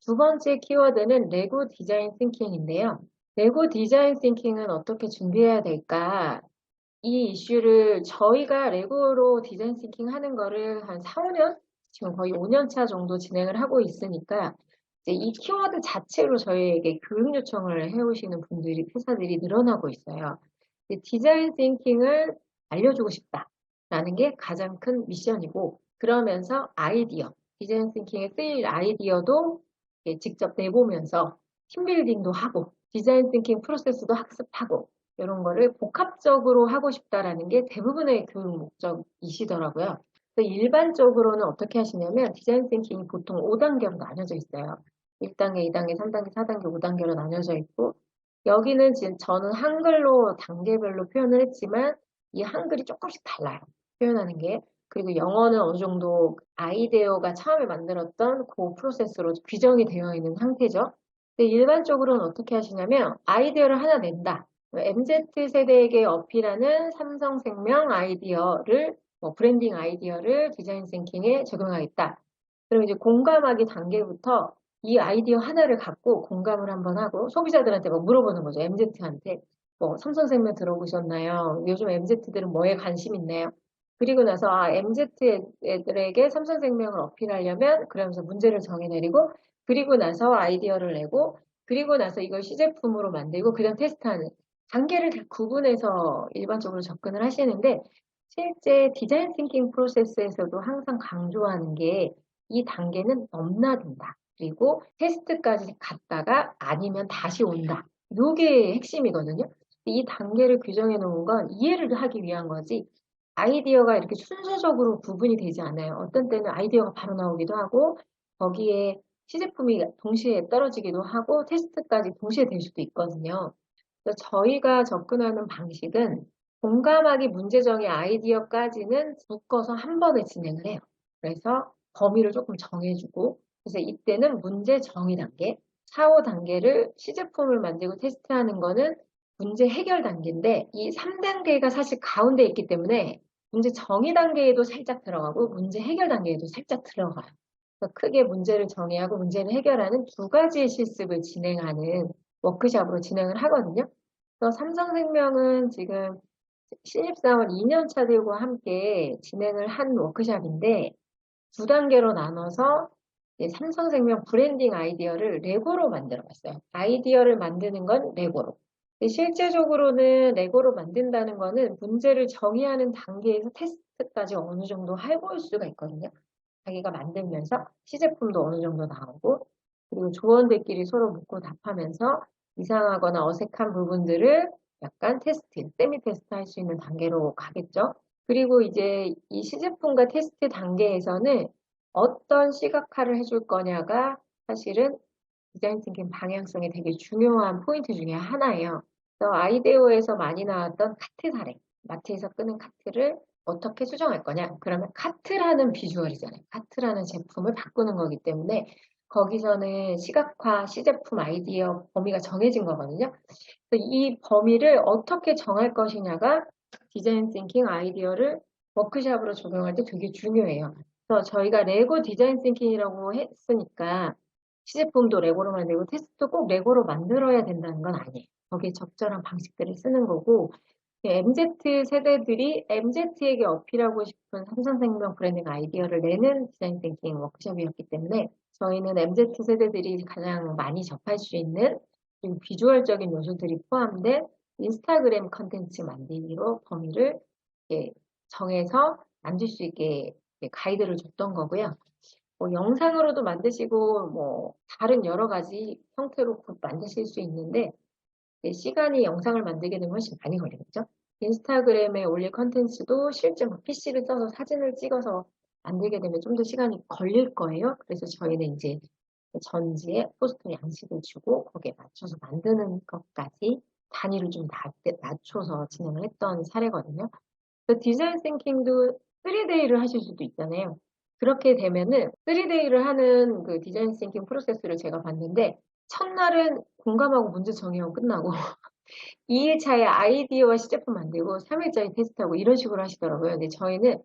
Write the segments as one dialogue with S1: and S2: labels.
S1: 두 번째 키워드는 레고 디자인 띵킹인데요. 레고 디자인 띵킹은 어떻게 준비해야 될까? 이 이슈를 저희가 레고로 디자인 띵킹 하는 거를 한 4, 5년? 지금 거의 5년 차 정도 진행을 하고 있으니까 이제 이 키워드 자체로 저희에게 교육 요청을 해오시는 분들이, 회사들이 늘어나고 있어요. 디자인 띵킹을 알려주고 싶다라는 게 가장 큰 미션이고, 그러면서 아이디어, 디자인 띵킹에 쓰일 아이디어도 직접 내보면서 팀빌딩도 하고, 디자인 띵킹 프로세스도 학습하고, 이런 거를 복합적으로 하고 싶다라는 게 대부분의 교육 목적이시더라고요. 그래서 일반적으로는 어떻게 하시냐면 디자인 띵킹이 보통 5단계로 나뉘어져 있어요. 1단계, 2단계, 3단계, 4단계, 5단계로 나뉘어져 있고, 여기는 지금 저는 한글로 단계별로 표현을 했지만 이 한글이 조금씩 달라요. 표현하는 게. 그리고 영어는 어느 정도 아이데어가 처음에 만들었던 그 프로세스로 규정이 되어 있는 상태죠. 근데 일반적으로는 어떻게 하시냐면 아이디어를 하나 낸다. MZ세대에게 어필하는 삼성생명 아이디어를, 브랜딩 아이디어를 디자인 싱킹에 적용하겠다. 그럼 이제 공감하기 단계부터 이 아이디어 하나를 갖고 공감을 한번 하고 소비자들한테 막 물어보는 거죠. MZ한테. 삼성생명 들어보셨나요? 요즘 MZ들은 뭐에 관심 있나요? 그리고 나서 MZ 애들에게 삼성생명을 어필하려면 그러면서 문제를 정해내리고, 그리고 나서 아이디어를 내고, 그리고 나서 이걸 시제품으로 만들고 그다음 테스트하는 단계를 다 구분해서 일반적으로 접근을 하시는데, 실제 디자인 띵킹 프로세스에서도 항상 강조하는 게 이 단계는 넘나든다. 그리고 테스트까지 갔다가 아니면 다시 온다. 이게 핵심이거든요. 이 단계를 규정해 놓은 건 이해를 하기 위한 거지, 아이디어가 이렇게 순서적으로 구분이 되지 않아요. 어떤 때는 아이디어가 바로 나오기도 하고, 거기에 시제품이 동시에 떨어지기도 하고, 테스트까지 동시에 될 수도 있거든요. 그래서 저희가 접근하는 방식은 공감하기 문제정의 아이디어까지는 묶어서 한 번에 진행을 해요. 그래서 범위를 조금 정해주고, 그래서 이때는 문제 정의 단계, 4, 5단계를 시제품을 만들고 테스트하는 거는 문제 해결 단계인데, 이 3단계가 사실 가운데 있기 때문에 문제 정의 단계에도 살짝 들어가고 문제 해결 단계에도 살짝 들어가요. 그래서 크게 문제를 정의하고 문제를 해결하는 두 가지의 실습을 진행하는 워크숍으로 진행을 하거든요. 그래서 삼성생명은 지금 신입사원 2년 차들과 함께 진행을 한 워크숍인데, 두 단계로 나눠서 삼성생명 브랜딩 아이디어를 레고로 만들어 봤어요. 아이디어를 만드는 건 레고로. 실제적으로는 레고로 만든다는 거는 문제를 정의하는 단계에서 테스트까지 어느 정도 해볼 수가 있거든요. 자기가 만들면서 시제품도 어느 정도 나오고, 그리고 조원들끼리 서로 묻고 답하면서 이상하거나 어색한 부분들을 약간 테스트, 세미 테스트 할 수 있는 단계로 가겠죠. 그리고 이제 이 시제품과 테스트 단계에서는 어떤 시각화를 해줄 거냐가 사실은 디자인 띵킹 방향성이 되게 중요한 포인트 중에 하나예요. 그래서 아이데오에서 많이 나왔던 카트 사례, 마트에서 끄는 카트를 어떻게 수정할 거냐? 그러면 카트라는 비주얼이잖아요. 카트라는 제품을 바꾸는 거기 때문에 거기서는 시각화, 시제품 아이디어 범위가 정해진 거거든요. 그래서 이 범위를 어떻게 정할 것이냐가 디자인 띵킹 아이디어를 워크샵으로 적용할 때 되게 중요해요. 그래서 저희가 레고 디자인 띵킹이라고 했으니까 시제품도 레고로 만들고 테스트도 꼭 레고로 만들어야 된다는 건 아니에요. 거기에 적절한 방식들을 쓰는 거고, MZ 세대들이 MZ에게 어필하고 싶은 삼성생명 브랜딩 아이디어를 내는 디자인 띵킹 워크숍이었기 때문에 저희는 MZ 세대들이 가장 많이 접할 수 있는 그리고 비주얼적인 요소들이 포함된 인스타그램 컨텐츠 만들기로 범위를 정해서 만들 수 있게 가이드를 줬던 거고요. 영상으로도 만드시고 다른 여러 가지 형태로 만드실 수 있는데 시간이 영상을 만들게 되면 훨씬 많이 걸리겠죠. 인스타그램에 올릴 컨텐츠도 실제 PC를 써서 사진을 찍어서 만들게 되면 좀 더 시간이 걸릴 거예요. 그래서 저희는 이제 전지에 포스터 양식을 주고 거기에 맞춰서 만드는 것까지 단위를 좀 낮춰서 진행을 했던 사례거든요. 디자인 싱킹도 3데이를 하실 수도 있잖아요. 그렇게 되면은 3데이를 하는 그 디자인 싱킹 프로세스를 제가 봤는데, 첫날은 공감하고 문제 정의하고 끝나고 2일차에 아이디어와 시제품 만들고 3일짜리 테스트하고 이런 식으로 하시더라고요. 근데 저희는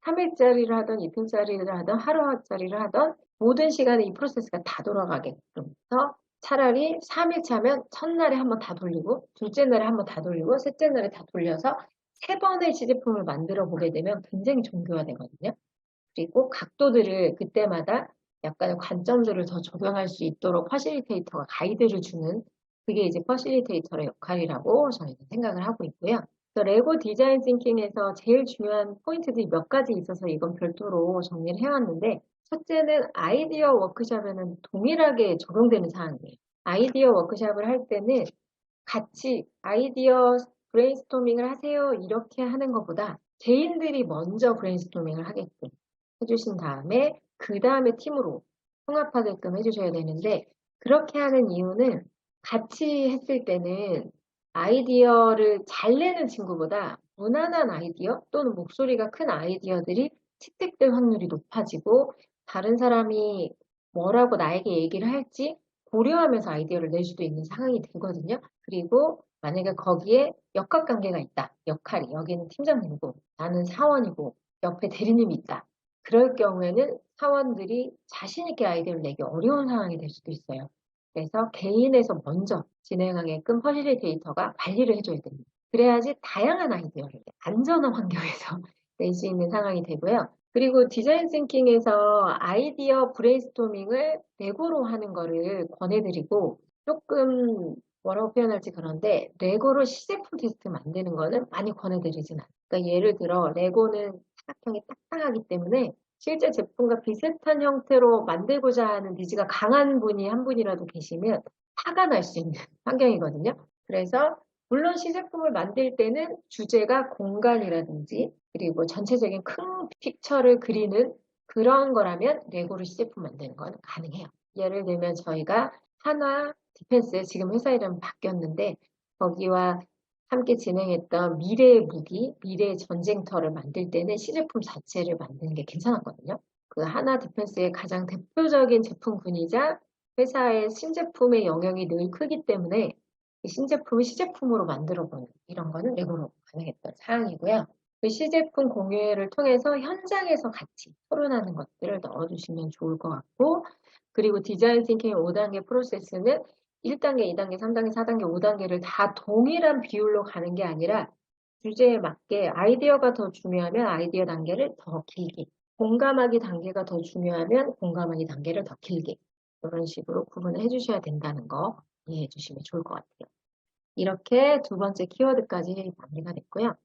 S1: 3일짜리를 하던 이틀짜리를 하던 하루짜리를 하던 모든 시간에 이 프로세스가 다 돌아가게끔 해서 차라리 3일 차면 첫날에 한번 다 돌리고 둘째 날에 한번 다 돌리고 셋째 날에 다 돌려서 3번의 시제품을 만들어 보게 되면 굉장히 정교화되거든요. 그리고 각도들을 그때마다 약간의 관점들을 더 적용할 수 있도록 퍼실리테이터가 가이드를 주는 그게 이제 퍼실리테이터의 역할이라고 저희는 생각을 하고 있고요. 그래서 레고 디자인 싱킹에서 제일 중요한 포인트들이 몇 가지 있어서 이건 별도로 정리를 해왔는데 첫째는 아이디어 워크숍에는 동일하게 적용되는 사항이에요. 아이디어 워크숍을 할 때는 같이 아이디어 브레인스토밍을 하세요 이렇게 하는 것보다 개인들이 먼저 브레인스토밍을 하게끔 해주신 다음에 그 다음에 팀으로 통합하게끔 해주셔야 되는데 그렇게 하는 이유는 같이 했을 때는 아이디어를 잘 내는 친구보다 무난한 아이디어 또는 목소리가 큰 아이디어들이 채택될 확률이 높아지고 다른 사람이 뭐라고 나에게 얘기를 할지 고려하면서 아이디어를 낼 수도 있는 상황이 되거든요. 그리고 만약에 거기에 역학관계가 있다. 역할이 여기는 팀장님이고 나는 사원이고 옆에 대리님이 있다. 그럴 경우에는 사원들이 자신 있게 아이디어를 내기 어려운 상황이 될 수도 있어요. 그래서 개인에서 먼저 진행하게끔 퍼실리테이터가 관리를 해줘야 됩니다. 그래야지 다양한 아이디어를 안전한 환경에서 낼 수 있는 상황이 되고요. 그리고 디자인 싱킹에서 아이디어 브레인스토밍을 레고로 하는 거를 권해드리고 조금 뭐라고 표현할지 그런데 레고로 시제품 테스트 만드는 거는 많이 권해드리진 않아요. 그러니까 예를 들어 레고는 사각형이 딱딱하기 때문에 실제 제품과 비슷한 형태로 만들고자 하는 니즈가 강한 분이 한 분이라도 계시면 화가 날 수 있는 환경이거든요. 그래서 물론 시제품을 만들 때는 주제가 공간이라든지 그리고 전체적인 큰 픽처를 그리는 그런 거라면 레고로 시제품 만드는 건 가능해요. 예를 들면 저희가 한화 디펜스 지금 회사 이름 바뀌었는데 거기와 함께 진행했던 미래의 무기, 미래의 전쟁터를 만들 때는 시제품 자체를 만드는 게 괜찮았거든요. 그 하나 디펜스의 가장 대표적인 제품군이자 회사의 신제품의 영향이 늘 크기 때문에 신제품을 시제품으로 만들어보는 이런 거는 레고로 가능했던 사항이고요. 그 시제품 공유를 통해서 현장에서 같이 토론하는 것들을 넣어주시면 좋을 것 같고 그리고 디자인 띵킹의 5단계 프로세스는 1단계, 2단계, 3단계, 4단계, 5단계를 다 동일한 비율로 가는 게 아니라 주제에 맞게 아이디어가 더 중요하면 아이디어 단계를 더 길게 공감하기 단계가 더 중요하면 공감하기 단계를 더 길게 이런 식으로 구분을 해주셔야 된다는 거 이해해 주시면 좋을 것 같아요. 이렇게 두 번째 키워드까지 마무리가 됐고요.